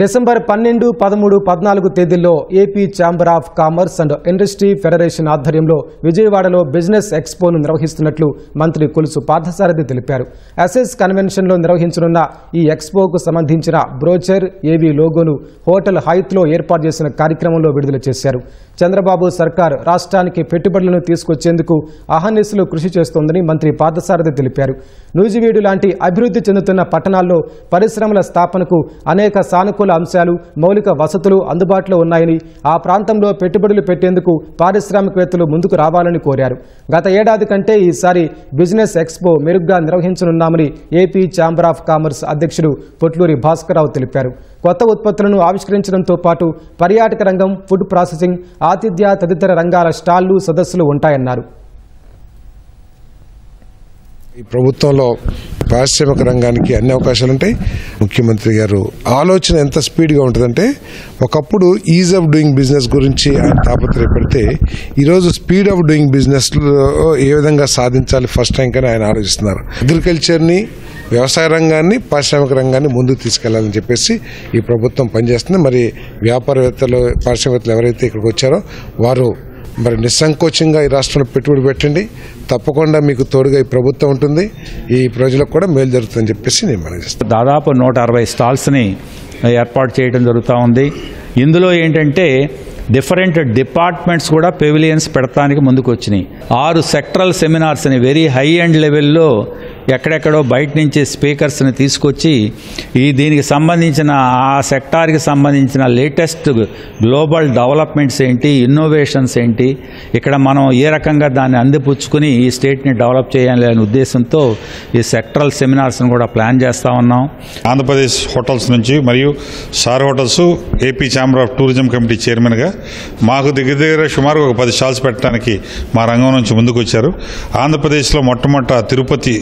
December 12, 13, 14 తేదీల్లో AP chamber of commerce and industry federation ఆధ్వర్యంలో విజయవాడలో బిజినెస్ ఎక్స్పోను నిర్వహిస్తున్నట్లు మంత్రి కొలుసు పార్థసారథి తెలిపారు. ఎస్ఎస్ కన్వెన్షన్లో నిర్వహించనున్న ఈ ఎక్స్పోకు సంబంధించిన బ్రోచర్, ఏవీ లోగోను హోటల్ హైత్లో ఏర్పాటు చేసిన కార్యక్రమంలో విడుదల చేశారు. చంద్రబాబు సర్కార్ రాష్ట్రానికి పెట్టుబడులను తీసుకొచ్చేందుకు అహర్నిశలు కృషి చేస్తోందని మంత్రి పార్థసారథి తెలిపారు. నూజివీడు లాంటి అభివృద్ధి చెందుతున్న పట్టణాల్లో పరిశ్రమల స్థాపనకు అనేక సానుకూల అంశాలు, మౌలిక వసతులు అందుబాటులో ఉన్నాయని, ఆ ప్రాంతంలో పెట్టుబడులు పెట్టేందుకు పారిశ్రామికవేత్తలు ముందుకు రావాలని కోరారు. గత ఏడాది కంటే ఈసారి బిజినెస్ ఎక్స్పో మెరుగ్గా నిర్వహించనున్నామని ఏపీ ఛాంబర్ ఆఫ్ కామర్స్ అధ్యక్షుడు పొట్లూరి భాస్కరరావు తెలిపారు. కొత్త ఉత్పత్తులను ఆవిష్కరించడంతో పాటు పర్యాటక రంగం, ఫుడ్ ప్రాసెసింగ్, ఆతిథ్య తదితర రంగాల స్టాళ్లు, సదస్సులు ఉంటాయన్నారు. ఈ ప్రభుత్వంలో పారిశ్రామిక రంగానికి అన్ని అవకాశాలు ఉంటాయి. ముఖ్యమంత్రి గారు ఆలోచన ఎంత స్పీడ్గా ఉంటుందంటే, ఒకప్పుడు ఈజ్ ఆఫ్ డూయింగ్ బిజినెస్ గురించి ఆయన తాపత్రయపడితే ఈరోజు స్పీడ్ ఆఫ్ డూయింగ్ బిజినెస్లో ఏ విధంగా సాధించాలి ఫస్ట్ టైం కానీ ఆయన ఆలోచిస్తున్నారు. అగ్రికల్చర్ని, వ్యవసాయ రంగాన్ని, పారిశ్రామిక రంగాన్ని ముందుకు తీసుకెళ్లాలని చెప్పేసి ఈ ప్రభుత్వం పనిచేస్తుంది. మరి వ్యాపారవేత్తలు, పారిశ్రామికవేత్తలు ఎవరైతే ఇక్కడికి వచ్చారో వారు మరి నిస్సంకోచంగా ఈ రాష్ట్రంలో పెట్టుబడి పెట్టండి. తప్పకుండా మీకు తోడుగా ఈ ప్రభుత్వం ఉంటుంది. ఈ ప్రజలకు కూడా మేలు జరుగుతుందని చెప్పేసి నేను మనవి చేస్తాను. దాదాపు 160 స్టాల్స్ని ఏర్పాటు చేయడం జరుగుతూ ఉంది. ఇందులో ఏంటంటే డిఫరెంట్ డిపార్ట్మెంట్స్ కూడా పెవిలియన్స్ పెడతానికి ముందుకు వచ్చినాయి. 6 సెక్టరల్ సెమినార్స్ని వెరీ హై అండ్ లెవెల్లో ఎక్కడెక్కడో బయట నుంచి స్పీకర్స్ని తీసుకొచ్చి దీనికి సంబంధించిన, ఆ సెక్టార్కి సంబంధించిన లేటెస్ట్ గ్లోబల్ డెవలప్మెంట్స్ ఏంటి, ఇన్నోవేషన్స్ ఏంటి, ఇక్కడ మనం ఏ రకంగా దాన్ని అందిపుచ్చుకుని ఈ స్టేట్ని డెవలప్ చేయాలి అనే ఉద్దేశంతో ఈ సెక్టరల్ సెమినార్స్ని కూడా ప్లాన్ చేస్తూ ఉన్నాం. ఆంధ్రప్రదేశ్ హోటల్స్ నుంచి మరియు star hotels AP chamber of tourism committee చైర్మన్గా మాకు దగ్గర సుమారు ఒక 10 స్టాల్స్ పెట్టడానికి మా రంగం నుంచి ముందుకు వచ్చారు. ఆంధ్రప్రదేశ్లో మొట్టమొదట తిరుపతి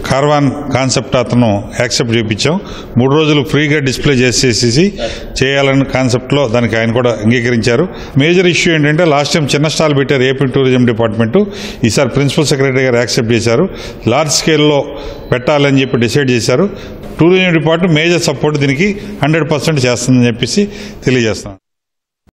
కార్వాన్ కాన్సెప్ట్ అతను యాక్సెప్ట్ చేయించాం. 3 రోజులు ఫ్రీగా డిస్ప్లే చేసేసి చేయాలన్న కాన్సెప్ట్లో దానికి ఆయన కూడా అంగీకరించారు. మేజర్ ఇష్యూ ఏంటంటే లాస్ట్ టైం చిన్న స్టాల్ పెట్టారు ఏపీ టూరిజం డిపార్ట్మెంటు, ఈసారి ప్రిన్సిపల్ సెక్రటరీ గారు యాక్సెప్ట్ చేశారు. లార్జ్ స్కేల్లో పెట్టాలని చెప్పి డిసైడ్ చేశారు. టూరిజం డిపార్ట్మెంట్ మేజర్ సపోర్ట్ దీనికి 100% చేస్తుందని చెప్పేసి తెలియజేస్తాం.